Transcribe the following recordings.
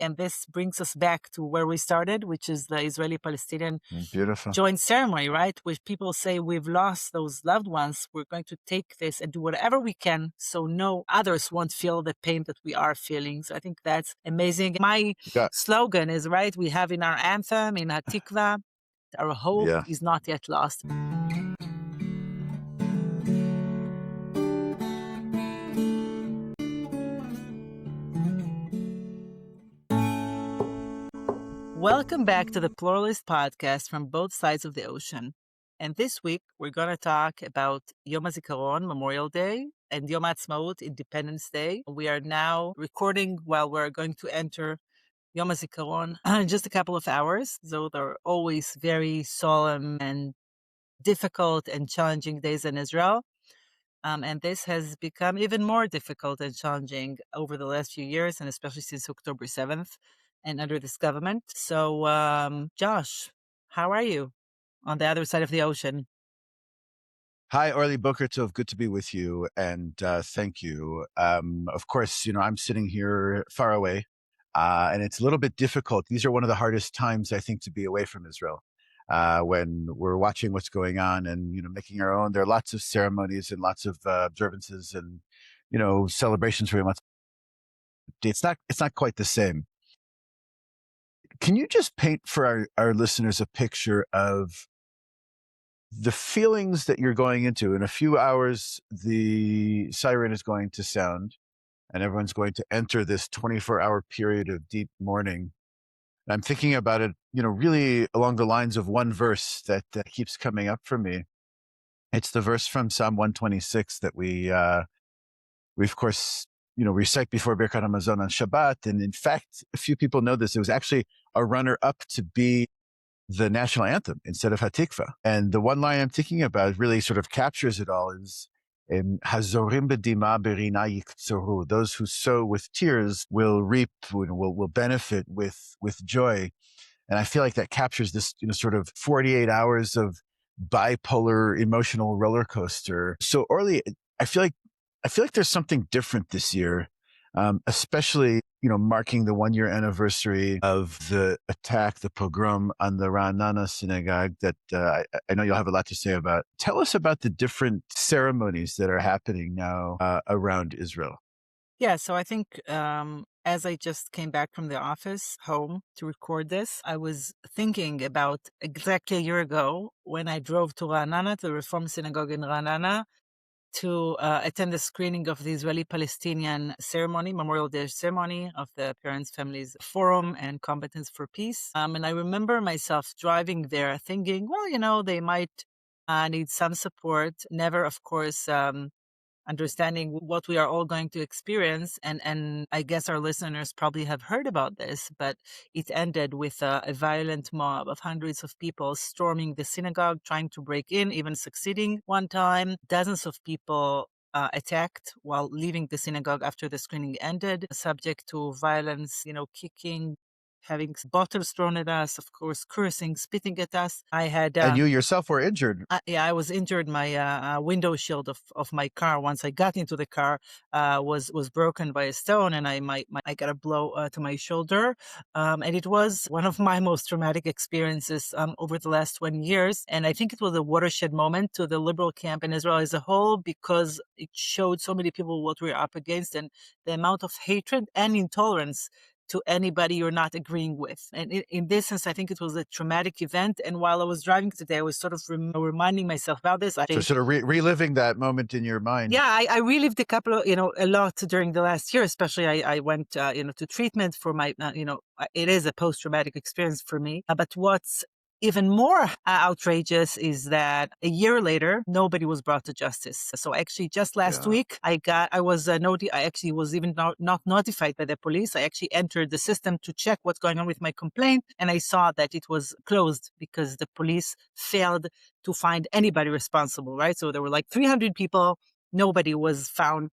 And this brings us back to where we started, which is the Israeli-Palestinian Beautiful joint ceremony, right? Which people say we've lost those loved ones. We're going to take this and do whatever we can so no others won't feel the pain that we are feeling. So I think that's amazing. My slogan is, right, we have in our anthem, in Hatikva, our hope is not yet lost. Welcome back to the Pluralist podcast from both sides of the ocean. And this week, we're going to talk about Yom HaZikaron, Memorial Day, and Yom HaAtzmaut, Independence Day. We are now recording while we're going to enter Yom HaZikaron in just a couple of hours. So they're always very solemn and difficult and challenging days in Israel. And this has become even more difficult and challenging over the last few years, and especially since October 7th and under this government. So, Josh, how are you on the other side of the ocean? Hi, Orly, Boker Tov. Good to be with you, and thank you. Of course, I'm sitting here far away, and it's a little bit difficult. These are one of the hardest times, I think, to be away from Israel. When we're watching what's going on and, making our own. There are lots of ceremonies and lots of observances and, celebrations for Yom HaAtzmaut. It's not quite the same. Can you just paint for our listeners a picture of the feelings that you're going into? In a few hours, the siren is going to sound and everyone's going to enter this 24-hour period of deep mourning. I'm thinking about it, really along the lines of one verse that keeps coming up for me. It's the verse from Psalm 126 that we of course, recite before Birkat Hamazon on Shabbat. And in fact, a few people know this. It was actually a runner-up to be the national anthem instead of Hatikva. And the one line I'm thinking about really sort of captures it all is, Hazorim b'dima berina yiktzoru. Those who sow with tears will reap, will benefit with joy. And I feel like that captures this, sort of 48 hours of bipolar emotional roller coaster. So Orly, I feel like there's something different this year, especially, marking the 1-year anniversary of the attack, the pogrom on the Ra'anana synagogue that I know you'll have a lot to say about. Tell us about the different ceremonies that are happening now around Israel. Yeah, so I think as I just came back from the office home to record this, I was thinking about exactly a year ago when I drove to Ra'anana, to the Reform Synagogue in Ra'anana, to attend the screening of the Israeli-Palestinian ceremony, Memorial Day ceremony of the Parents Families Forum and Competence for Peace. And I remember myself driving there thinking, well, they might need some support. Never, of course, understanding what we are all going to experience. And I guess our listeners probably have heard about this, but it ended with a violent mob of hundreds of people storming the synagogue, trying to break in, even succeeding one time. Dozens of people attacked while leaving the synagogue after the screening ended, subject to violence, kicking, having bottles thrown at us, of course, cursing, spitting at us. I had... and you yourself were injured. I was injured. My window shield of my car, once I got into the car, was broken by a stone, and I got a blow to my shoulder. And it was one of my most traumatic experiences over the last 20 years. And I think it was a watershed moment to the liberal camp in Israel as a whole, because it showed so many people what we're up against and the amount of hatred and intolerance to anybody you're not agreeing with. And in this sense, I think it was a traumatic event. And while I was driving today, I was sort of reminding myself about this. So sort of reliving that moment in your mind. Yeah, I relived a lot during the last year, especially I went, to treatment for my, it is a post-traumatic experience for me. But what's even more outrageous is that a year later, nobody was brought to justice. So actually, just last week, I actually was even not notified by the police. I actually entered the system to check what's going on with my complaint, and I saw that it was closed because the police failed to find anybody responsible, right? So there were like 300 people. Nobody was found.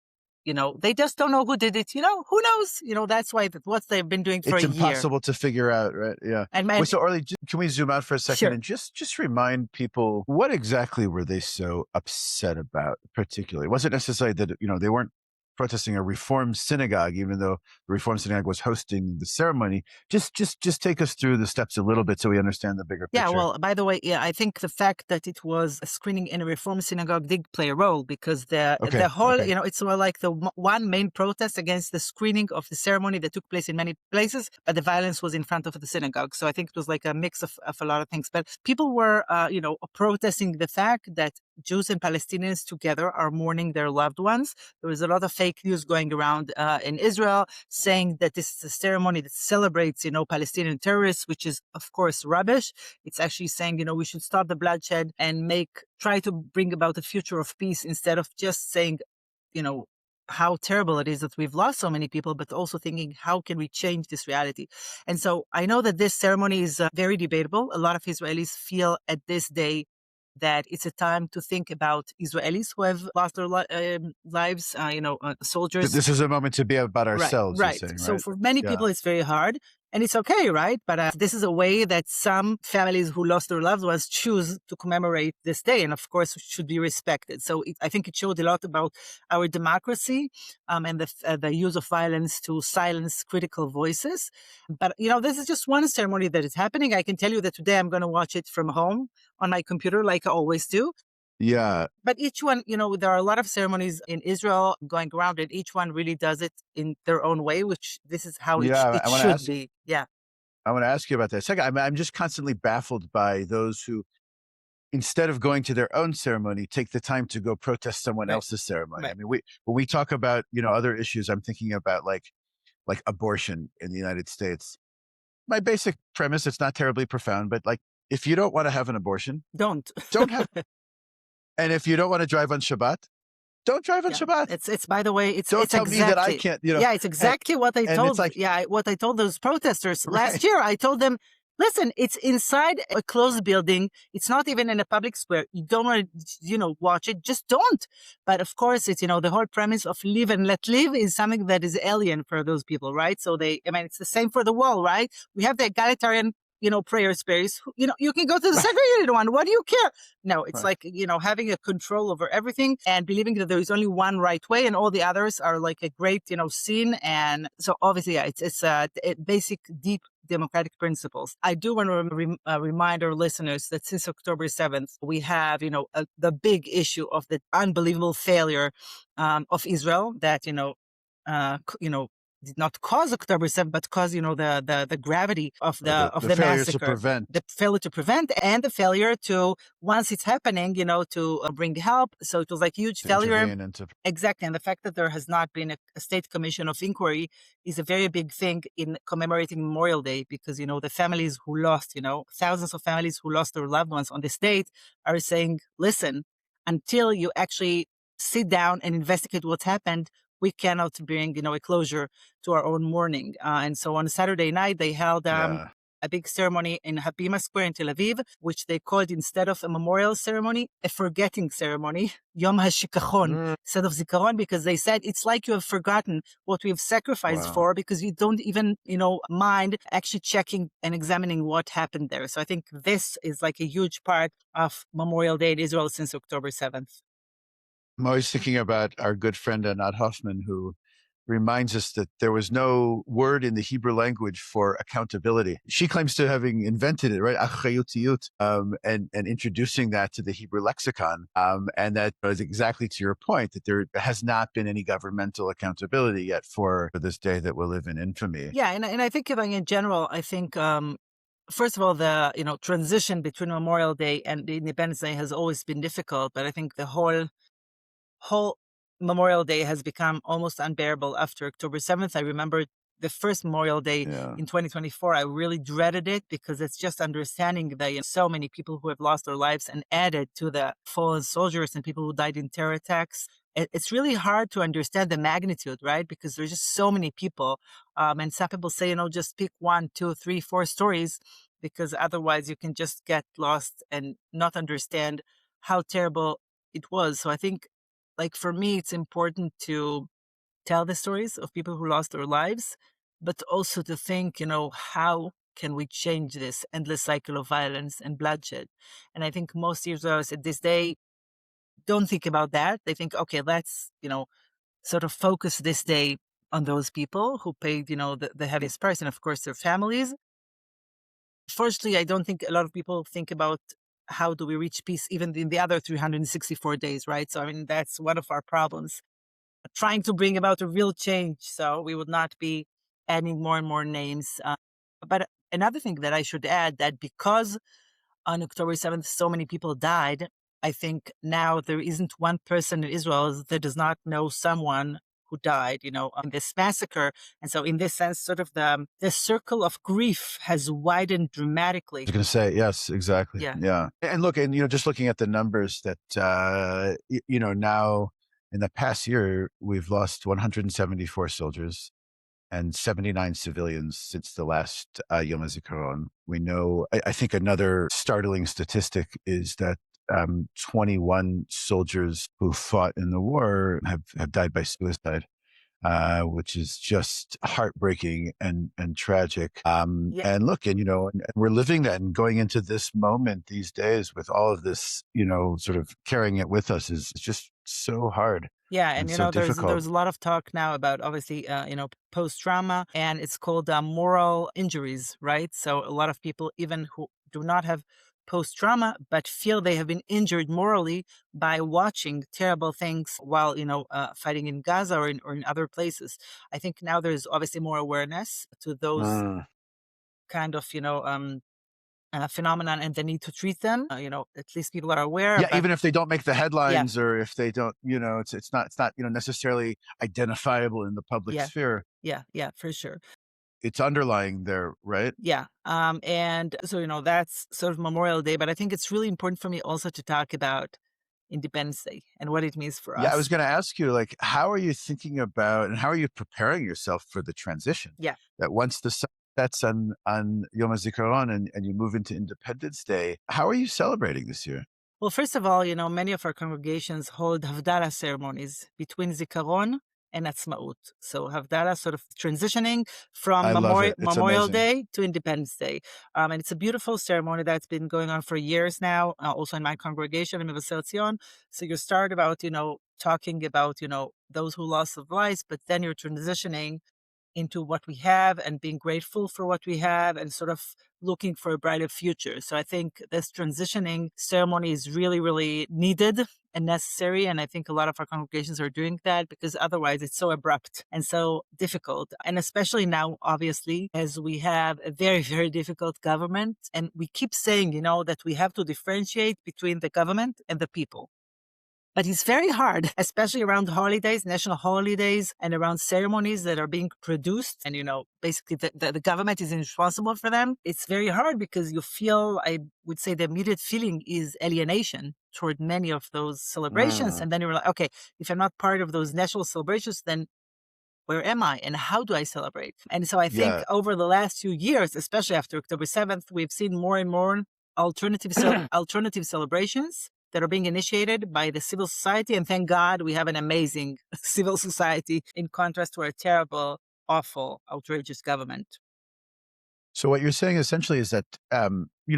They just don't know who did it. Who knows? That's why what they've been doing for a year. It's impossible to figure out, right? Yeah. So Orly, can we zoom out for a second? Sure. And just remind people, what exactly were they so upset about particularly? Was it necessarily that, they weren't protesting a Reform synagogue, even though the Reform synagogue was hosting the ceremony. Just take us through the steps a little bit so we understand the bigger Yeah, picture. well, by the way, yeah, I think the fact that it was a screening in a Reform synagogue did play a role because the Okay, whole, okay. it's more like the one main protest against the screening of the ceremony that took place in many places, but the violence was in front of the synagogue. So I think it was like a mix of a lot of things. But people were, protesting the fact that Jews and Palestinians together are mourning their loved ones. There was a lot of fake news going around in Israel saying that this is a ceremony that celebrates, Palestinian terrorists, which is, of course, rubbish. It's actually saying, we should stop the bloodshed and try to bring about a future of peace instead of just saying, you know, how terrible it is that we've lost so many people, but also thinking, how can we change this reality? And so I know that this ceremony is very debatable. A lot of Israelis feel at this day that it's a time to think about Israelis who have lost their lives, soldiers. This is a moment to be about Right, ourselves, you're right. saying, So right? for many Yeah. people, it's very hard. And it's okay, right? But this is a way that some families who lost their loved ones choose to commemorate this day. And of course, it should be respected. So I think it showed a lot about our democracy and the use of violence to silence critical voices. But, this is just one ceremony that is happening. I can tell you that today I'm going to watch it from home on my computer like I always do. Yeah. But each one, there are a lot of ceremonies in Israel going around, and each one really does it in their own way, which this is how Yeah. it should be. Yeah. I want to ask you about that. Second, I'm just constantly baffled by those who, instead of going to their own ceremony, take the time to go protest someone Right. else's ceremony. I Right. mean, when we talk about, other issues, I'm thinking about like abortion in the United States. My basic premise, it's not terribly profound, but like, if you don't want to have an abortion, Don't. don't have, and if you don't want to drive on Shabbat, don't drive on Yeah. Shabbat. It's by the way, Don't it's tell me that I exactly. can't, Yeah, it's and, exactly what I and it's told. like, Yeah, what I told those protesters last right, year. I told them, listen, it's inside a closed building. It's not even in a public square. You don't want to, watch it. Just don't. But of course, it's, the whole premise of live and let live is something that is alien for those people, right? So it's the same for the wall, right? We have the egalitarian, prayer space. You can go to the segregated one. What do you care? No, it's right. like, having a control over everything and believing that there is only one right way and all the others are like a great, sin. And so obviously, yeah, it's basic, deep democratic principles. I do want to remind our listeners that since October 7th, we have, the big issue of the unbelievable failure of Israel that, did not cause October 7th, but cause, the gravity of Or the the failure to massacre, prevent, the failure to prevent and the failure to, once it's happening, to bring help. So it was like huge to failure. intervene, and to, Exactly. And the fact that there has not been a state commission of inquiry is a very big thing in commemorating Memorial Day because, the families who lost, thousands of families who lost their loved ones on this date are saying, listen, until you actually sit down and investigate what's happened, we cannot bring, a closure to our own mourning. And so on Saturday night, they held yeah. a big ceremony in Habima Square in Tel Aviv, which they called, instead of a memorial ceremony, a forgetting ceremony, Yom HaZikaron, Mm, instead of Zikaron, because they said it's like you have forgotten what we've sacrificed wow. for because you don't even, mind actually checking and examining what happened there. So I think this is like a huge part of Memorial Day in Israel since October 7th. I'm always thinking about our good friend Anat Hoffman, who reminds us that there was no word in the Hebrew language for accountability. She claims to having invented it, right? Achayutiyut, and introducing that to the Hebrew lexicon. And that is exactly to your point, that there has not been any governmental accountability yet for this day that will live in infamy. Yeah, and I think in general, I think first of all, the transition between Memorial Day and the Independence Day has always been difficult, but I think the whole Memorial Day has become almost unbearable after October 7th. I remember the first Memorial Day Yeah. in 2024. I really dreaded it because it's just understanding that so many people who have lost their lives and added to the fallen soldiers and people who died in terror attacks. It's really hard to understand the magnitude, right? Because there's just so many people. And some people say, just pick 1, 2, 3, 4 stories because otherwise you can just get lost and not understand how terrible it was. So I think, like, for me, it's important to tell the stories of people who lost their lives, but also to think, how can we change this endless cycle of violence and bloodshed? And I think most Israelis at this day don't think about that. They think, okay, let's, sort of focus this day on those people who paid, the heaviest price, and of course their families. Fortunately, I don't think a lot of people think about how do we reach peace even in the other 364 days, right? So, I mean, that's one of our problems, trying to bring about a real change. So we would not be adding more and more names. But another thing that I should add, that because on October 7th, so many people died, I think now there isn't one person in Israel that does not know someone who died, on this massacre. And so in this sense, sort of the circle of grief has widened dramatically. I was going to say, yes, exactly. Yeah. Yeah. And look, and, just looking at the numbers that, now in the past year, we've lost 174 soldiers and 79 civilians since the last Yom HaZikaron. We know, I think another startling statistic is that 21 soldiers who fought in the war have died by suicide, which is just heartbreaking and tragic. Yeah. And look, and we're living that and going into this moment these days with all of this, sort of carrying it with us is just so hard. Yeah, and And so difficult. there's a lot of talk now about obviously post trauma, and it's called moral injuries, right? So a lot of people, even who do not have post trauma, but feel they have been injured morally by watching terrible things while fighting in Gaza or in other places. I think now there's obviously more awareness to those kind of phenomenon and the need to treat them. At least people are aware. Yeah, But even if they don't make the yeah, headlines or if they don't, it's not necessarily identifiable in the public yeah, sphere. yeah, for sure. It's underlying there, right? Yeah. And so, that's sort of Memorial Day, but I think it's really important for me also to talk about Independence Day and what it means for Yeah, I was us. going to ask you, like, how are you thinking about and how are you preparing yourself for the transition? Yeah. That once the sun sets on Yom HaZikaron and you move into Independence Day, how are you celebrating this year? Well, first of all, many of our congregations hold Havdalah ceremonies between Zikaron and Atzmaut. So Havdalah sort of transitioning from I love it. It's Memorial amazing. Day to Independence Day. And it's a beautiful ceremony that's been going on for years now, also in my congregation in Zion. So you start about, talking about, those who lost their lives, but then you're transitioning into what we have and being grateful for what we have and sort of looking for a brighter future. So I think this transitioning ceremony is really, really needed and necessary. And I think a lot of our congregations are doing that because otherwise it's so abrupt and so difficult. And especially now, obviously, as we have a very, very difficult government. And we keep saying, that we have to differentiate between the government and the people. But it's very hard, especially around holidays, national holidays, and around ceremonies that are being produced. And, basically the government is responsible for them. It's very hard because you feel, I would say the immediate feeling is alienation toward many of those celebrations. Mm, And then you're like, okay, if I'm not part of those national celebrations, then where am I and how do I celebrate? And so I think yeah. over the last few years, especially after October 7th, we've seen more and more alternative celebrations that are being initiated by the civil society. And thank God we have an amazing civil society in contrast to our terrible, awful, outrageous government. So what you're saying essentially is that,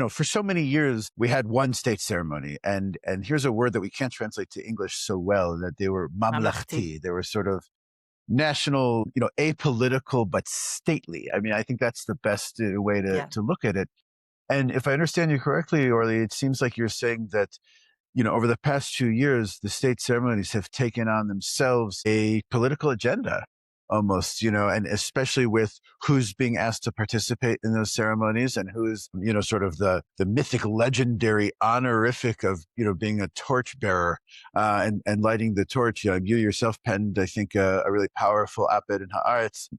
for so many years we had one state ceremony, and here's a word that we can't translate to English so well, that they were Mamlachti. mamlachti. They were sort of national, apolitical but stately. I mean, I think that's the best way to Yeah. look at it. And if I understand you correctly, Orly, it seems like you're saying that over the past 2 years, the state ceremonies have taken on themselves a political agenda almost, and especially with who's being asked to participate in those ceremonies and who's, sort of the mythic, legendary honorific of, being a torchbearer and lighting the torch. You yourself penned, I think, a really powerful op-ed in Haaretz,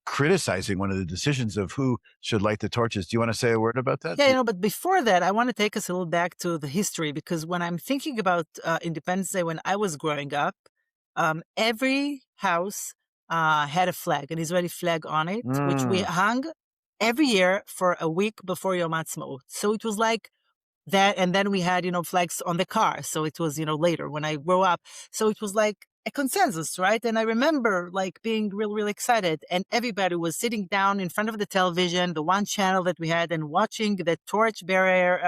criticizing one of the decisions of who should light the torches. Do you want to say a word about that? Yeah, but before that, I want to take us a little back to the history because when I'm thinking about Independence Day, when I was growing up, every house had a flag, an Israeli flag on it, which we hung every year for a week before Yom HaAtzmaut. So it was like that, and then we had, flags on the car. So it was, later when I grew up. So it was like a consensus, right? And I remember like being really excited, and everybody was sitting down in front of the television, the one channel that we had, and watching the torchbearer,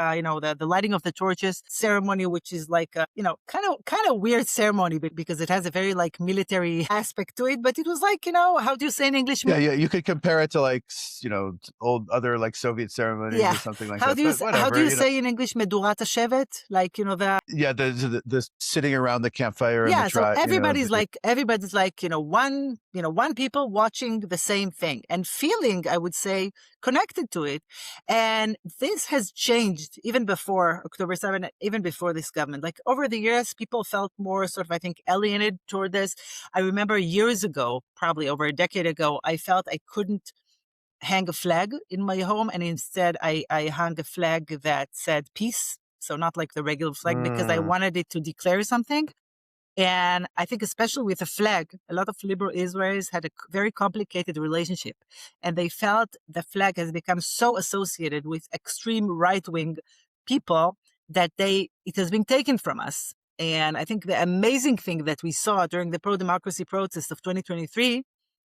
the lighting of the torches ceremony, which is like a, kind of weird ceremony because it has a very like military aspect to it. But it was like, how do you say in English? Yeah, you could compare it to like, old other like Soviet ceremonies Yeah. or something like How that. do you But whatever, how do you say in English medurat hashevet? Like, yeah, the sitting around the campfire and the yeah, so try, everybody's like, one people watching the same thing and feeling, I would say, connected to it. And this has changed even before October 7, even before this government. Like over the years, people felt more sort of, I think, alienated toward this. I remember years ago, probably over a decade ago, I felt I couldn't hang a flag in my home, and instead I hung a flag that said peace. So not like the regular flag, because I Mm. wanted it to declare something. And I think especially with a flag, a lot of liberal Israelis had a very complicated relationship. And they felt the flag has become so associated with extreme right-wing people that it has been taken from us. And I think the amazing thing that we saw during the pro-democracy protest of 2023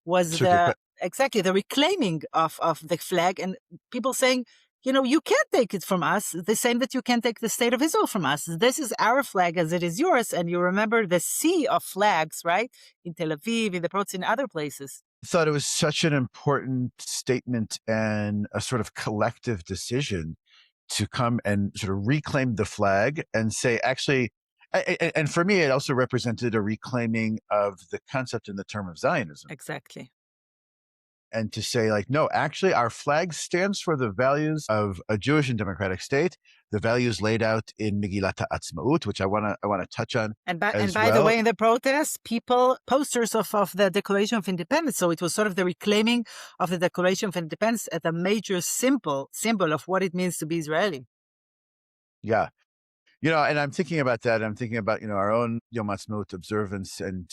was Super. exactly the reclaiming of the flag, and people saying, you can't take it from us, the same that you can't take the state of Israel from us. This is our flag as it is yours. And you remember the sea of flags, right? In Tel Aviv, in the protests, in other places. Thought it was such an important statement and a sort of collective decision to come and sort of reclaim the flag and say, actually, and for me, it also represented a reclaiming of the concept and the term of Zionism. Exactly. And to say, like, no, actually, our flag stands for the values of a Jewish and democratic state, the values laid out in Megillat HaAtzmaut, which I want to touch on And by as the well. way, in the protests, posters of the Declaration of Independence. So it was sort of the reclaiming of the Declaration of Independence as a major symbol of what it means to be Israeli. Yeah. And I'm thinking about that. I'm thinking about, our own Yom HaAtzmaut observance. And,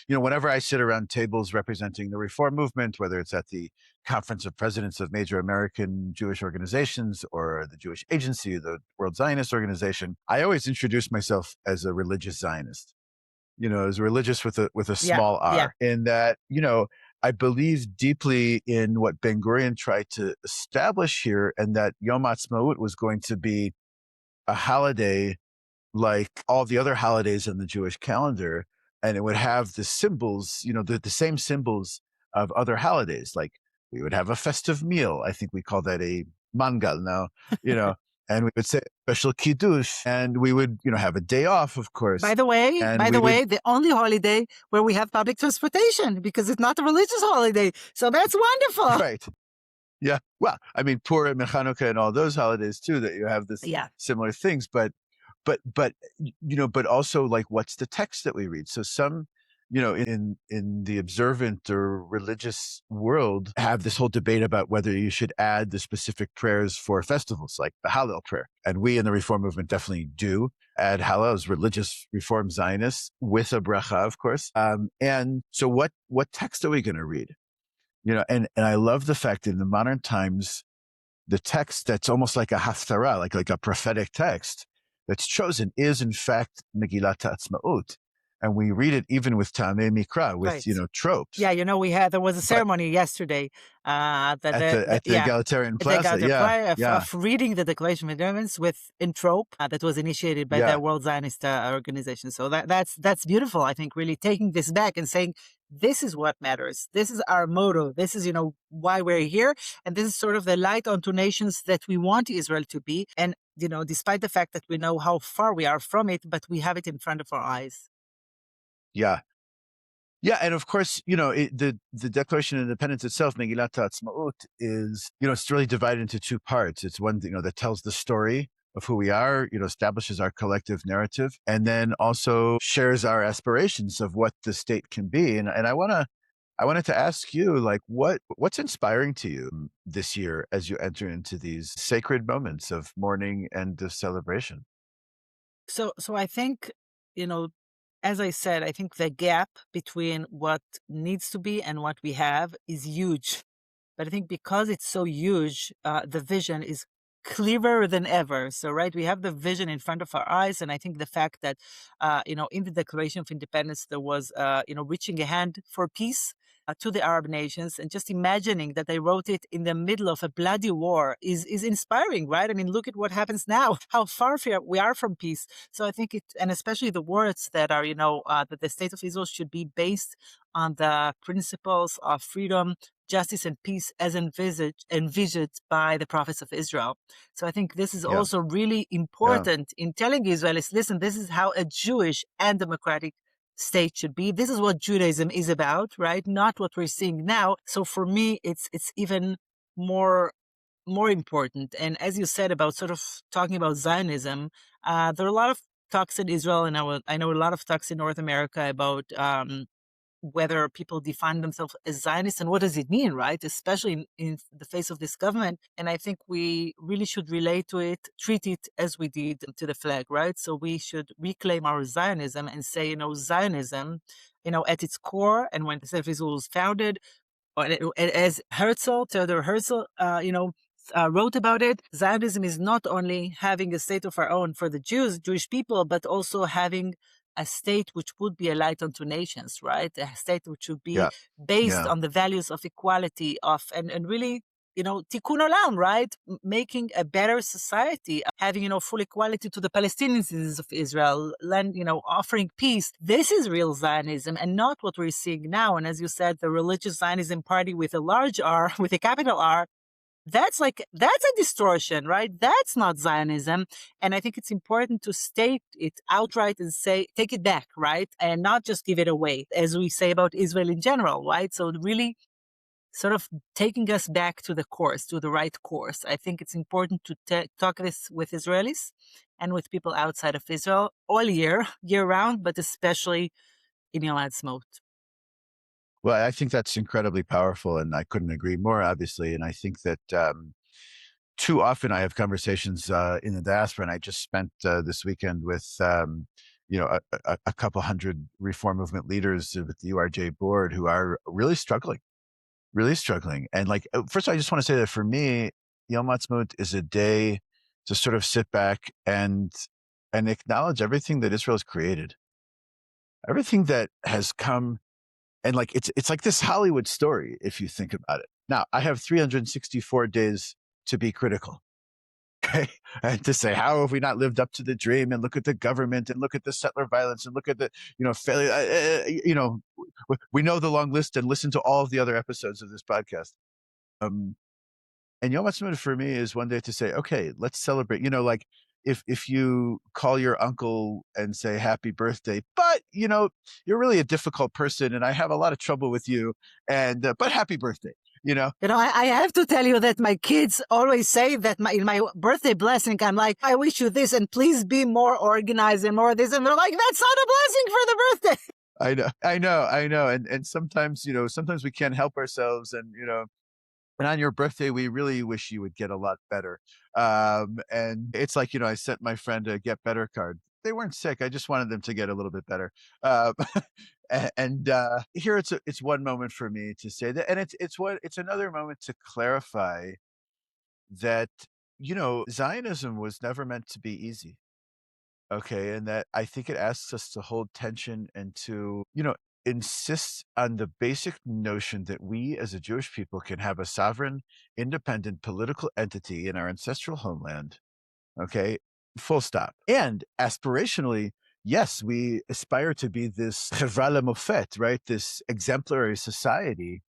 whenever I sit around tables representing the reform movement, whether it's at the Conference of Presidents of major American Jewish organizations or the Jewish Agency, the World Zionist Organization, I always introduce myself as a religious Zionist, as religious with a Yeah, small yeah. r, in that, I believe deeply in what Ben Gurion tried to establish here, and that Yom HaAtzmaut was going to be a holiday like all the other holidays in the Jewish calendar, and it would have the symbols, the same symbols of other holidays. Like we would have a festive meal. I think we call that a mangal now, and we would say special kiddush, and we would, have a day off, of course. By the way, And we would, the only holiday where we have public transportation, because it's not a religious holiday. So that's wonderful. right. Yeah. Well, I mean, Purim and Hanukkah and all those holidays too, that you have this Yeah. similar things, but but also, like, what's the text that we read? So some, in the observant or religious world, have this whole debate about whether you should add the specific prayers for festivals, like the Hallel prayer. And we in the Reform movement definitely do add Hallel as religious Reform Zionists, with a bracha, of course. And so what text are we going to read? And I love the fact that in the modern times, the text that's almost like a haftarah, like a prophetic text that's chosen, is in fact Megillat HaAtzmaut. And we read it even with Tamei Mikra, with, Right. tropes. Yeah, there was a But ceremony yesterday at the egalitarian they plaza, got the prayer yeah, of reading the Declaration of Independence in trope that was initiated by the yeah, World Zionist Organization. So that's beautiful. I think really taking this back and saying, this is what matters. This is our motto. This is, why we're here. And this is sort of the light unto nations that we want Israel to be. And, despite the fact that we know how far we are from it, but we have it in front of our eyes. yeah. Yeah, and of course, the Declaration of Independence itself, Megillat HaAtzmaut, is, it's really divided into two parts. It's one, that tells the story of who we are, establishes our collective narrative, and then also shares our aspirations of what the state can be. And I wanted to ask you, like, what's inspiring to you this year as you enter into these sacred moments of mourning and of celebration? So I think, as I said, I think the gap between what needs to be and what we have is huge. But I think because it's so huge, the vision is clearer than ever. So, right, we have the vision in front of our eyes, and I think the fact that, in the Declaration of Independence, there was, reaching a hand for peace to the Arab nations, and just imagining that they wrote it in the middle of a bloody war is inspiring, right? I mean, look at what happens now, how far we are from peace. So I think and especially the words that are, that the state of Israel should be based on the principles of freedom, justice, and peace as envisaged by the prophets of Israel. So I think this is Yeah. also really Yeah. important in telling Israelis, listen, this is how a Jewish and democratic state should be. This is what Judaism is about, right? Not what we're seeing now. So for me, it's even more important. And as you said about sort of talking about Zionism, there are a lot of talks in Israel, and I know a lot of talks in North America about whether people define themselves as Zionists and what does it mean, right? Especially in the face of this government. And I think we really should relate to it, treat it as we did to the flag, right? So we should reclaim our Zionism and say, Zionism, at its core, and when the State of Israel was founded, as Theodor Herzl, wrote about it, Zionism is not only having a state of our own for the Jewish people, but also having a state which would be a light unto nations, right? A state which would be Yeah. based Yeah. on the values of equality, and really, tikkun olam, right? Making a better society, having, full equality to the Palestinian citizens of Israel, offering peace. This is real Zionism and not what we're seeing now. And as you said, the religious Zionism party with a large R, with a capital R, that's a distortion, right? That's not Zionism. And I think it's important to state it outright and say, take it back, right? And not just give it away, as we say about Israel in general, right? So really sort of taking us back to the right course. I think it's important to talk this with Israelis and with people outside of Israel all year round, but especially in Yom HaAtzmaut. Well, I think that's incredibly powerful, and I couldn't agree more, obviously. And I think that too often I have conversations in the diaspora, and I just spent this weekend with a couple hundred reform movement leaders with the URJ board who are really struggling. And first, I just want to say that for me, Yom HaAtzmaut is a day to sort of sit back and acknowledge everything that Israel has created, everything that has come. And it's like this Hollywood story, if you think about it. Now, I have 364 days to be critical, okay? And to say, how have we not lived up to the dream? And look at the government, and look at the settler violence, and look at the, failure. We know the long list, and listen to all of the other episodes of this podcast. And Yom HaAtzmaut for me is one day to say, okay, let's celebrate. If you call your uncle and say happy birthday, but you're really a difficult person, and I have a lot of trouble with you, and but happy birthday. I have to tell you that my kids always say that in my birthday blessing, I'm like, I wish you this, and please be more organized and more this. And they're like, that's not a blessing for the birthday. I know. And sometimes, sometimes we can't help ourselves, and on your birthday, we really wish you would get a lot better. And it's like, I sent my friend a Get Better card. They weren't sick. I just wanted them to get a little bit better. Here it's one moment for me to say that, and it's another moment to clarify that, Zionism was never meant to be easy. Okay. And that I think it asks us to hold tension and to, insist on the basic notion that we as a Jewish people can have a sovereign, independent political entity in our ancestral homeland. Okay. Full stop. And aspirationally, yes, we aspire to be this chevra lemofet, right? This exemplary society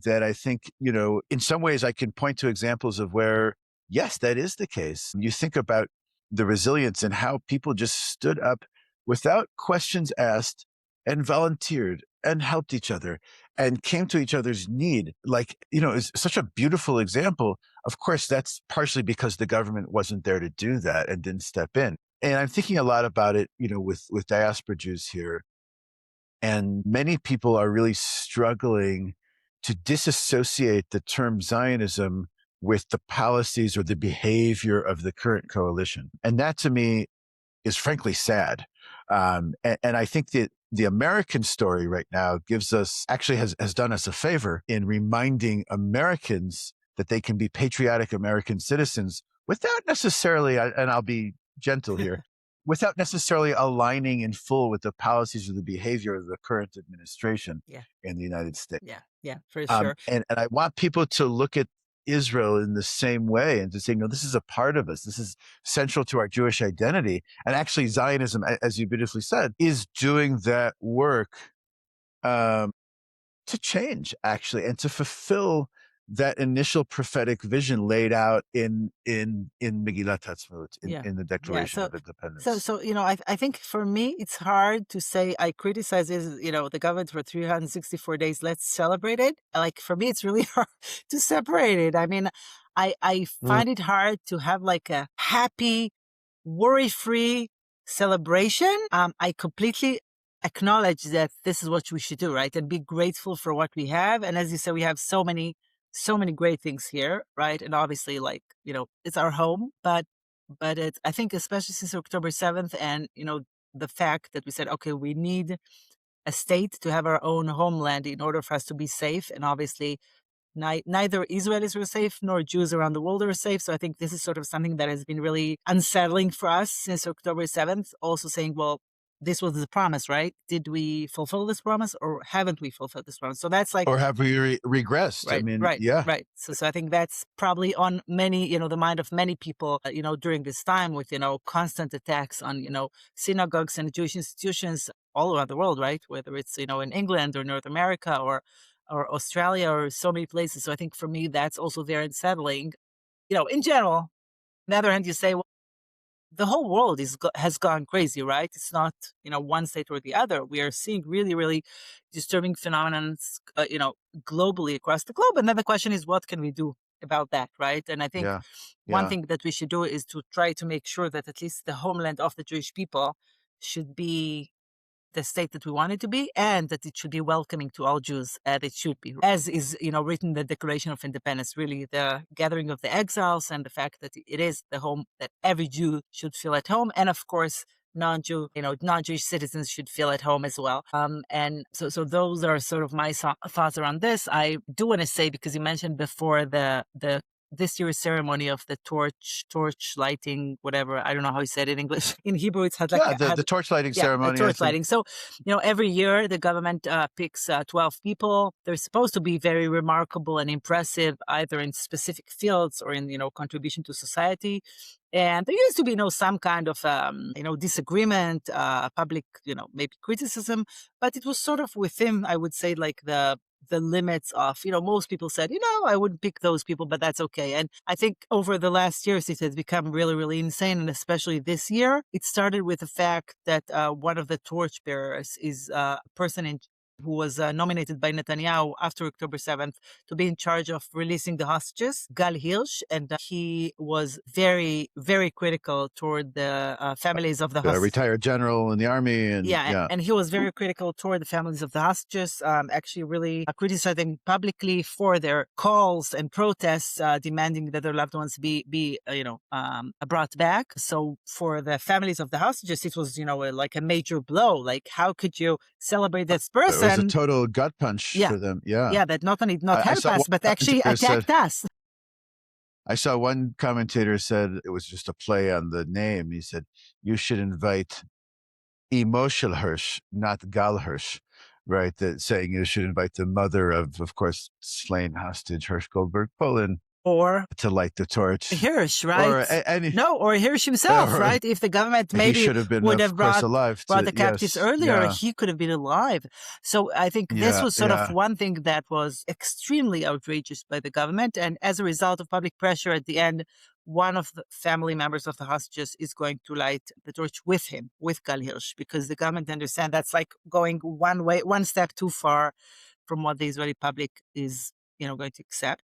that I think, in some ways I can point to examples of where, yes, that is the case. You think about the resilience and how people just stood up without questions asked and volunteered and helped each other and came to each other's need. It's such a beautiful example. Of course, that's partially because the government wasn't there to do that and didn't step in. And I'm thinking a lot about it, with diaspora Jews here. And many people are really struggling to disassociate the term Zionism with the policies or the behavior of the current coalition. And that to me is frankly sad. And I think that the American story right now has done us a favor in reminding Americans that they can be patriotic American citizens without necessarily, and I'll be gentle here, without necessarily aligning in full with the policies or the behavior of the current administration Yeah, in the United States. yeah, for sure. And I want people to look at Israel in the same way and to say, no, this is a part of us. This is central to our Jewish identity. And actually, Zionism, as you beautifully said, is doing that work um, to change, actually, and to fulfill that initial prophetic vision laid out in Megillat Ha'atzmaut, Yeah, in the yeah. Declaration of Independence. I think for me, it's hard to say I criticize the government for 364 days. Let's celebrate it. Like for me, it's really hard to separate it. I mean, I Mm. find it hard to have like a happy, worry-free celebration. I completely acknowledge that this is what we should do, right? And be grateful for what we have. And as you said, we have so many great things here, right? And obviously, like, it's our home, but I think especially since October 7th and, the fact that we said, okay, we need a state to have our own homeland in order for us to be safe. And obviously, neither Israelis were safe nor Jews around the world are safe. So I think this is sort of something that has been really unsettling for us since October 7th. Also saying, well, this was the promise, right? Did we fulfill this promise or haven't we fulfilled this promise? So that's like, Or have we regressed? I right, mean, right, yeah, right. So I think that's probably on many, the mind of many people, during this time with, constant attacks on, synagogues and Jewish institutions all around the world, right? Whether it's, in England or North America or Australia or so many places. So I think for me, that's also very unsettling. In general, on the other hand, you say, well, the whole world has gone crazy, right? It's not, one state or the other. We are seeing really, really disturbing phenomena, globally across the globe. And then the question is, what can we do about that, right? And I think yeah, one yeah. thing that we should do is to try to make sure that at least the homeland of the Jewish people should be the state that we want it to be, and that it should be welcoming to all Jews, as it should be, as is, written in the Declaration of Independence, really the gathering of the exiles and the fact that it is the home that every Jew should feel at home. And of course, non-Jewish citizens should feel at home as well. And so those are sort of my thoughts around this. I do want to say, because you mentioned before the this year's ceremony of the torch lighting, whatever. I don't know how you said it in English. In Hebrew, it's had like Yeah, the torch lighting yeah, a ceremony, I torch think. lighting. So, every year the government picks 12 people. They're supposed to be very remarkable and impressive, either in specific fields or in, contribution to society. And there used to be, some kind of, disagreement, public, maybe criticism, but it was sort of within, I would say, like the limits of, most people said, I wouldn't pick those people, but that's okay. And I think over the last years, it has become really, really insane. And especially this year, it started with the fact that one of the torchbearers is a person who was nominated by Netanyahu after October 7th to be in charge of releasing the hostages, Gal Hirsch. And he was very, very critical toward the families of the A hostages. retired general in the army, and Yeah, yeah, and he was very critical toward the families of the hostages, actually really criticizing publicly for their calls and protests, demanding that their loved ones be brought back. So for the families of the hostages, it was, like a major blow. Like, how could you celebrate this it was a person? total gut punch Yeah, for them. Yeah, yeah, that not only did not I help saw us, one but actually commentator said. attacked us. I saw one commentator said it was just a play on the name. He said you should invite Emotional Hirsch, not Gal Hirsch, right? That saying you should invite the mother of course, slain hostage Hirsch Goldberg Poland Or to light the torch, Hirsch, right? or any, No, or Hirsch himself, or right? If the government he maybe should have been, would of have course, alive. brought To the captives yes, earlier, yeah, he could have been alive. So I think this yeah, was sort of yeah, one thing that was extremely outrageous by the government. And as a result of public pressure, at the end, one of the family members of the hostages is going to light the torch with him, with Gal Hirsch, because the government understand that's like going one step too far from what the Israeli public is, going to accept.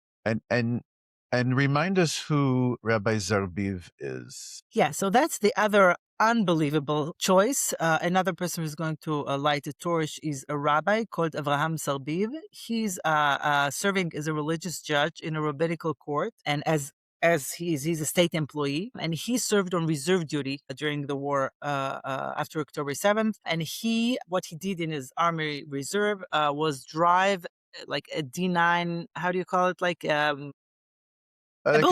and remind us who Rabbi Zarbiv is. Yeah, so that's the other unbelievable choice. Another person who's going to light a torch is a rabbi called Avraham Sarbiv. He's serving as a religious judge in a rabbinical court, and as he's a state employee, and he served on reserve duty during the war after October 7th. And what he did in his army reserve was drive like a D9. How do you call it? Like like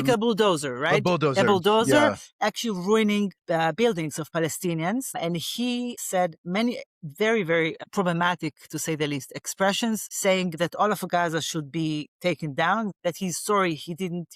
Like a bulldozer, a right? A bulldozer. bulldozer Yeah. actually ruining the buildings of Palestinians. And he said many very, very problematic, to say the least, expressions, saying that all of Gaza should be taken down, that he's sorry he didn't,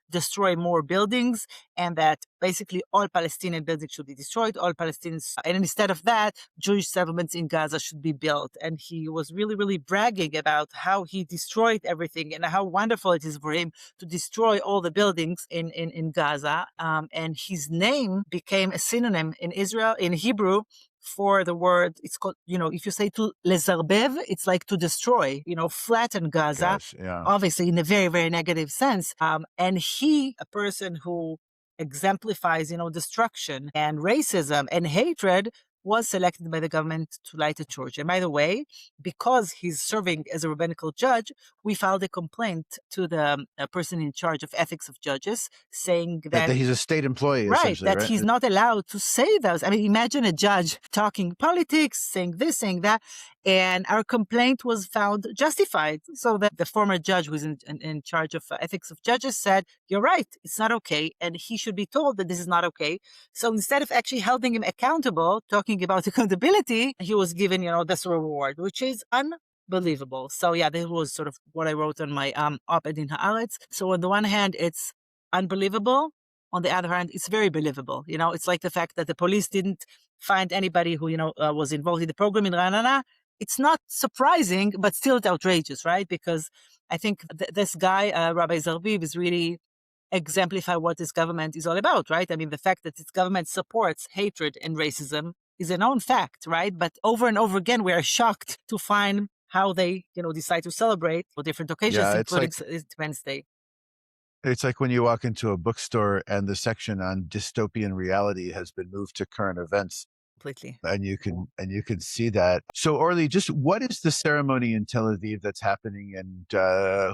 destroy more buildings, and that basically all Palestinian buildings should be destroyed, all Palestinians, and instead of that, Jewish settlements in Gaza should be built. And he was really, really bragging about how he destroyed everything and how wonderful it is for him to destroy all the buildings in Gaza. And his name became a synonym in Israel, in Hebrew, for the word. It's called, if you say to lezarbev, it's like to destroy, flatten Gaza, Gosh. Yeah. obviously in a very, very negative sense. And he, a person who exemplifies, destruction and racism and hatred, was selected by the government to light a torch. And by the way, because he's serving as a rabbinical judge, we filed a complaint to the person in charge of ethics of judges, saying that He's a state employee, right, essentially, that right? he's not allowed to say those. I mean, imagine a judge talking politics, saying this, saying that, and our complaint was found justified. So that the former judge who's in charge of ethics of judges said, you're right, it's not okay, and he should be told that this is not okay. So instead of actually holding him accountable, talking about accountability, he was given, this reward, which is unbelievable. So yeah, this was sort of what I wrote on my op-ed in Haaretz. So on the one hand, it's unbelievable. On the other hand, it's very believable. It's like the fact that the police didn't find anybody who, was involved in the program in Ranana. It's not surprising, but still it's outrageous, right? Because I think this guy, Rabbi Zarbiv, is really exemplify what this government is all about, right? I mean, the fact that this government supports hatred and racism is a known fact, right? But over and over again, we are shocked to find how they, decide to celebrate for different occasions, Yeah, including Independence Day. it's like when you walk into a bookstore and the section on dystopian reality has been moved to current events. Completely. And you can see that. So Orly, just what is the ceremony in Tel Aviv that's happening, and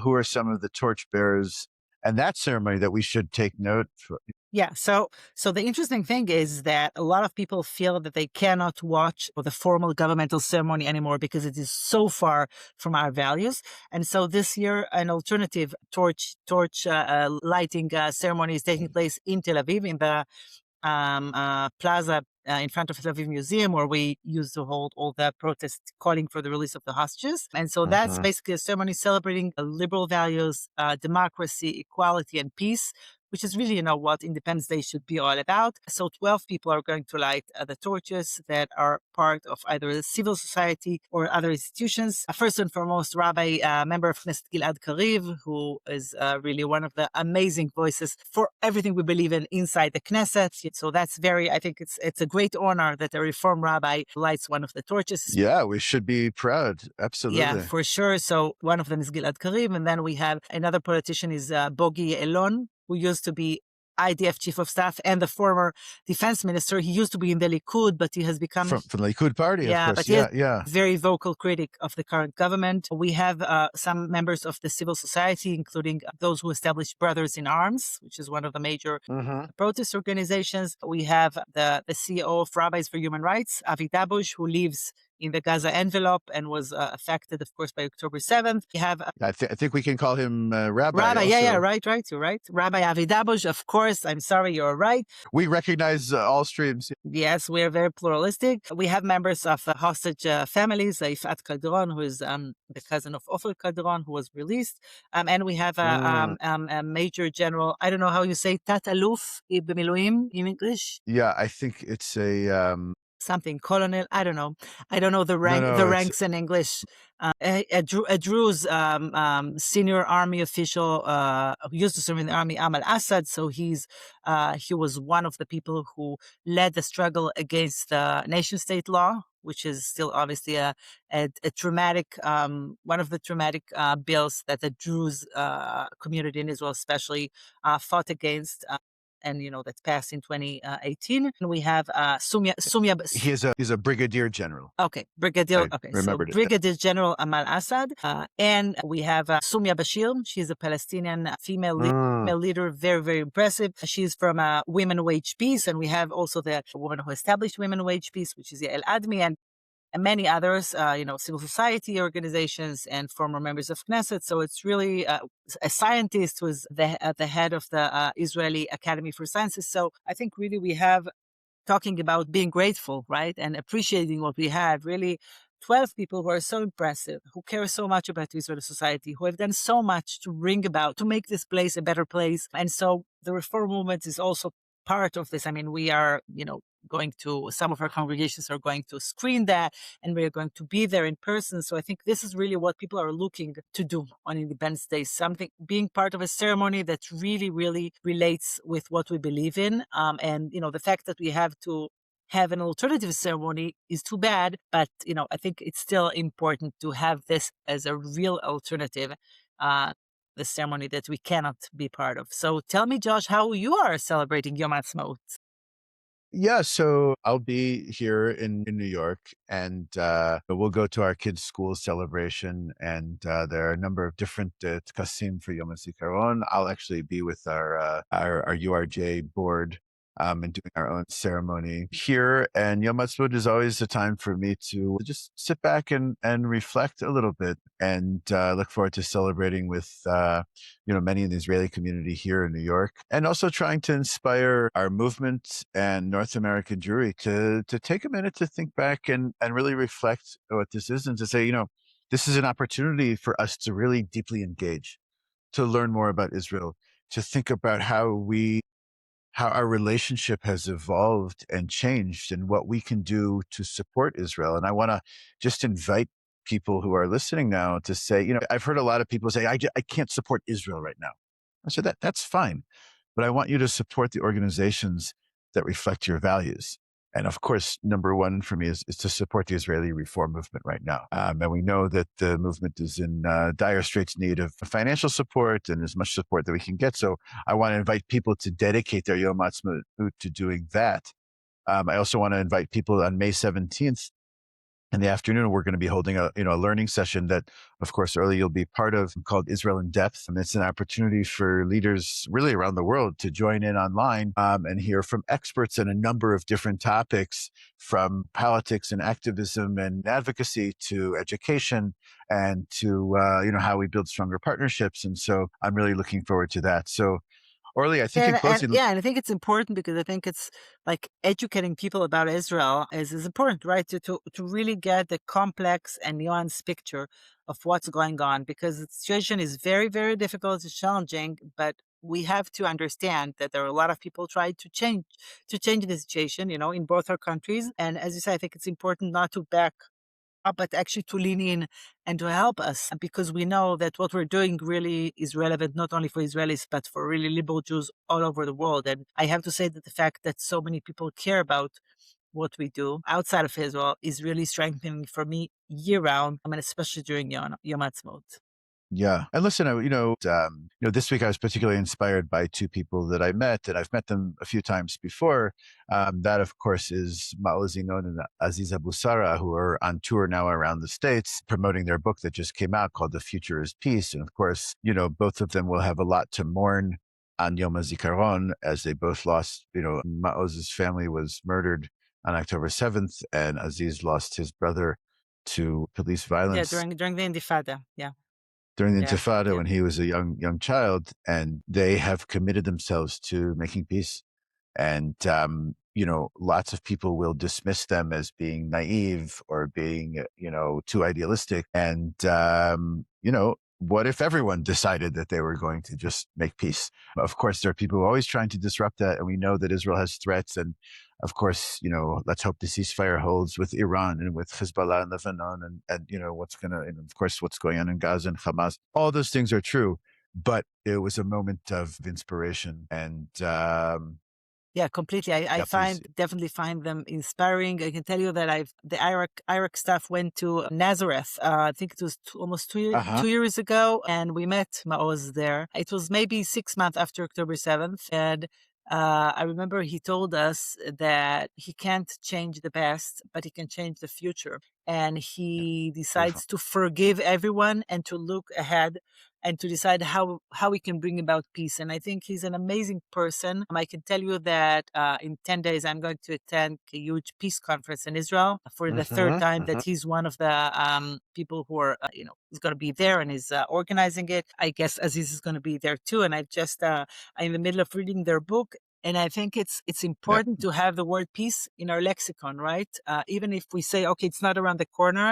who are some of the torchbearers and that ceremony that we should take note for? Yeah. So the interesting thing is that a lot of people feel that they cannot watch the formal governmental ceremony anymore because it is so far from our values. And so this year, an alternative torch lighting ceremony is taking place in Tel Aviv in the plaza in front of Tel Aviv Museum, where we used to hold all the protests calling for the release of the hostages. And so that's basically a ceremony celebrating liberal values, democracy, equality, and peace, which is really, what Independence Day should be all about. So 12 people are going to light the torches that are part of either the civil society or other institutions. First and foremost, Rabbi, member of Knesset Gilad Kariv, who is really one of the amazing voices for everything we believe in inside the Knesset. So that's I think it's a great honor that a Reform rabbi lights one of the torches. Yeah, we should be proud. Absolutely. Yeah, for sure. So one of them is Gilad Kariv, and then we have another politician is Bogi Elon, who used to be IDF chief of staff and the former defense minister. He used to be in the Likud, but he has become from the Likud party, yeah, of course. but Yeah. Very vocal critic of the current government. We have some members of the civil society, including those who established Brothers in Arms, which is one of the major protest organizations. We have the CEO of Rabbis for Human Rights, Avi Dabush, who lives in the Gaza envelope and was affected, of course, by October 7th. We have I think we can call him Rabbi. Rabbi, also. yeah, right, you're right. Rabbi Avi Dabush, of course. I'm sorry, you're right. We recognize all streams. Yes, we are very pluralistic. We have members of hostage families, Ifat Kadron, who is the cousin of Ofer Kadron, who was released. And we have a major general, I don't know how you say, Tat Aluf b'miluim in English. Yeah, I think it's a... something colonel. I don't know the ranks in English. A Druze senior army official who used to serve in the army, Amal Assad. So he was one of the people who led the struggle against the nation-state law, which is still obviously a traumatic, one of the traumatic bills that the Druze community in Israel especially fought against. And that passed in 2018. And we have Sumya. He's a brigadier general. Okay, brigadier. Remembered so Brigadier General Amal Assad, and we have Sumya Bashir. She's a Palestinian female leader, very, very impressive. She's from Women Wage Peace, and we have also the woman who established Women Wage Peace, which is Yael Admi, and and many others, civil society organizations and former members of Knesset. So it's really a scientist was at the head of the Israeli Academy for Sciences. So I think really we have talking about being grateful, right? And appreciating what we have. Really, 12 people who are so impressive, who care so much about Israeli society, who have done so much to bring about, to make this place a better place. And so the reform movement is also part of this. I mean, we are, going to, some of our congregations are going to screen that, and we're going to be there in person. So I think this is really what people are looking to do on Independence Day, something, being part of a ceremony that really, really relates with what we believe in. And, the fact that we have to have an alternative ceremony is too bad, but, I think it's still important to have this as a real alternative. The ceremony that we cannot be part of. So tell me, Josh, how you are celebrating Yom HaAtzmaut. Yeah, so I'll be here in New York, and we'll go to our kids' school celebration, and there are a number of different tkasim for Yom HaZikaron. I'll actually be with our URJ board and doing our own ceremony here. And Yom HaAtzmaut is always a time for me to just sit back and reflect a little bit, and look forward to celebrating with many in the Israeli community here in New York, and also trying to inspire our movement and North American Jewry to take a minute to think back and really reflect what this is, and to say, this is an opportunity for us to really deeply engage, to learn more about Israel, to think about how our relationship has evolved and changed, and what we can do to support Israel. And I want to just invite people who are listening now to say, I've heard a lot of people say, I can't support Israel right now. I said, that's fine, but I want you to support the organizations that reflect your values. And of course, number one for me is to support the Israeli reform movement right now. And we know that the movement is in dire straits need of financial support and as much support that we can get. So I want to invite people to dedicate their Yom HaAtzmaut to doing that. I also want to invite people on May 17th in the afternoon. We're going to be holding a learning session that, of course, Orly, you'll be part of, called Israel in Depth. And it's an opportunity for leaders really around the world to join in online and hear from experts on a number of different topics, from politics and activism and advocacy to education, and to how we build stronger partnerships. And so I'm really looking forward to that. So Orly, I think in closing, And I think it's important because I think it's like educating people about Israel is important, right? To really get the complex and nuanced picture of what's going on, because the situation is very, very difficult, it's challenging, but we have to understand that there are a lot of people trying to change the situation, in both our countries. And as you say, I think it's important not to back but actually to lean in and to help us, because we know that what we're doing really is relevant not only for Israelis, but for really liberal Jews all over the world. And I have to say that the fact that so many people care about what we do outside of Israel is really strengthening for me year round. I mean, especially during Yom HaAtzmaut. yeah. And listen, this week I was particularly inspired by two people that I met, and I've met them a few times before. That, of course, is Maoz Zinon and Aziz Abu Sara, who are on tour now around the States, promoting their book that just came out called The Future is Peace. And of course, both of them will have a lot to mourn on Yom HaZikaron, as they both lost, Maoz's family was murdered on October 7th, and Aziz lost his brother to police Yeah, violence during the Intifada. Yeah, during the yeah, Intifada yeah. when he was a young child, and they have committed themselves to making peace. And lots of people will dismiss them as being naive or being too idealistic. And what if everyone decided that they were going to just make peace? Of course, there are people who are always trying to disrupt that, and we know that Israel has threats. And of course, let's hope the ceasefire holds with Iran and with Hezbollah in Lebanon, and of course, what's going on in Gaza and Hamas. All those things are true, but it was a moment of inspiration. And Yeah, completely. I yeah, please. definitely find them inspiring. I can tell you that the Iraq staff went to Nazareth. I think it was almost Uh huh. 2 years ago, and we met Maoz there. It was maybe 6 months after October 7th, and I remember he told us that he can't change the past, but he can change the future. and he Beautiful. decides to forgive everyone and to look ahead and to decide how we can bring about peace. And I think he's an amazing person. I can tell you that in 10 days, I'm going to attend a huge peace conference in Israel for the third time, that he's one of the people who are, he's going to be there and is organizing it. I guess Aziz is going to be there too. And I'm in the middle of reading their book. And I think it's Yeah. important to have the word peace in our lexicon, right? Even if we say, okay, it's not around the corner.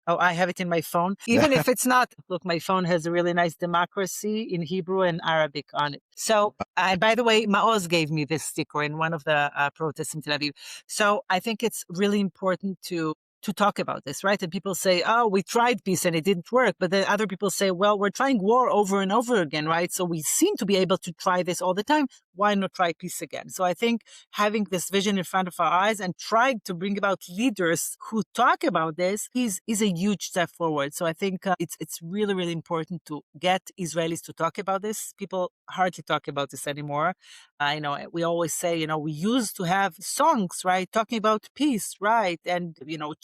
Oh, I have it in my phone. Even if it's not, look, my phone has a really nice democracy in Hebrew and Arabic on it. So, and by the way, Maoz gave me this sticker in one of the protests in Tel Aviv. So I think it's really important to talk about this, right? And people say, oh, we tried peace and it didn't work. But then other people say, well, we're trying war over and over again, right? So we seem to be able to try this all the time. Why not try peace again? So I think having this vision in front of our eyes and trying to bring about leaders who talk about this is a huge step forward. So I think it's really, really important to get Israelis to talk about this. People hardly talk about this anymore. We always say, we used to have songs, right, talking about peace, right? And,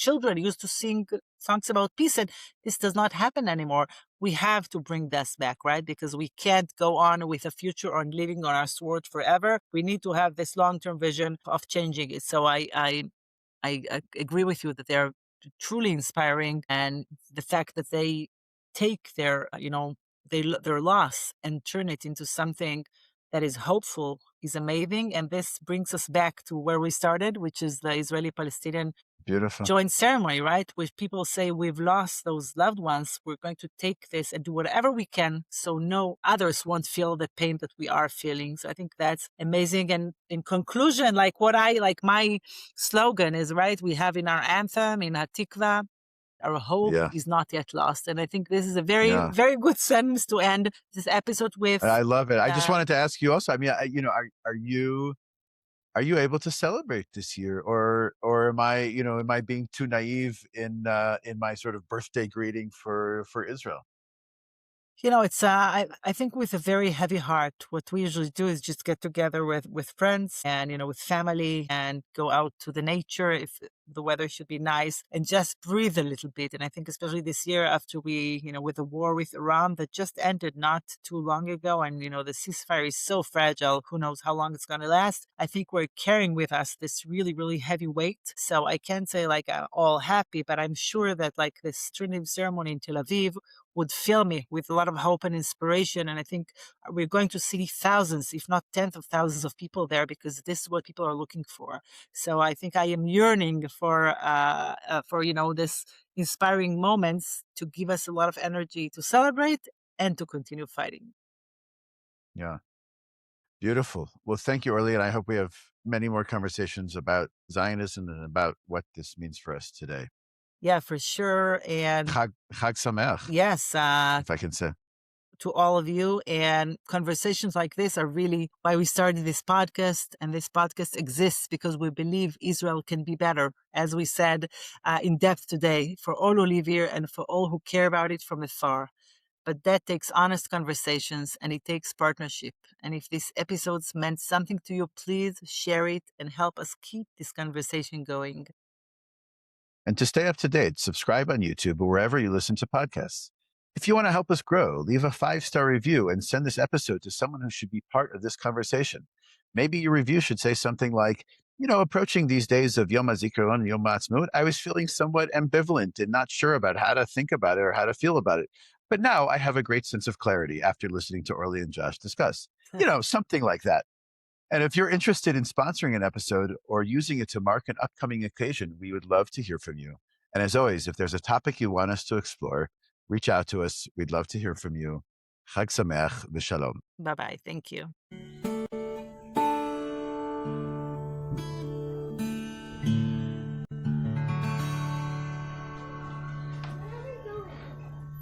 children used to sing songs about peace, and this does not happen anymore. We have to bring this back, right? Because we can't go on with a future on living on our sword forever. We need to have this long-term vision of changing it. So I agree with you that they're truly inspiring, and the fact that they take their loss and turn it into something that is hopeful is amazing. And this brings us back to where we started, which is the Israeli-Palestinian Beautiful. joint ceremony, right? Which people say we've lost those loved ones. We're going to take this and do whatever we can so no others won't feel the pain that we are feeling. So I think that's amazing. And in conclusion, my slogan is, right, we have in our anthem, in Hatikva, our hope Yeah. is not yet lost. And I think this is a very, Yeah. very good sentence to end this episode with. I love it. I just Uh, wanted to ask you also, I mean, are you able to celebrate this year, or am I being too naive in my sort of birthday greeting for Israel? It's I think with a very heavy heart, what we usually do is just get together with friends and with family and go out to the nature if the weather should be nice and just breathe a little bit. And I think especially this year after we, with the war with Iran that just ended not too long ago, and the ceasefire is so fragile, who knows how long it's going to last. I think we're carrying with us this really, really heavy weight. So I can't say like I'm all happy, but I'm sure that like this trinity ceremony in Tel Aviv would fill me with a lot of hope and inspiration. And I think we're going to see thousands, if not tens of thousands of people there, because this is what people are looking for. So I think I am yearning for this inspiring moments to give us a lot of energy to celebrate and to continue fighting. Yeah. Beautiful. Well, thank you, Orly, and I hope we have many more conversations about Zionism and about what this means for us today. Yeah, for sure. And Chag Sameach, yes, if I can say. to all of you. And conversations like this are really why we started this podcast. And this podcast exists because we believe Israel can be better, as we said in depth today, for all who live here and for all who care about it from afar. But that takes honest conversations and it takes partnership. And if these episodes meant something to you, please share it and help us keep this conversation going. And to stay up to date, subscribe on YouTube or wherever you listen to podcasts. If you want to help us grow, leave a 5-star review and send this episode to someone who should be part of this conversation. Maybe your review should say something like, approaching these days of Yom HaZikaron and Yom HaAtzmaut, I was feeling somewhat ambivalent and not sure about how to think about it or how to feel about it. But now I have a great sense of clarity after listening to Orly and Josh discuss. Something like that. And if you're interested in sponsoring an episode or using it to mark an upcoming occasion, we would love to hear from you. And as always, if there's a topic you want us to explore, reach out to us. We'd love to hear from you. Chag Sameach v'shalom. Bye bye. Thank you.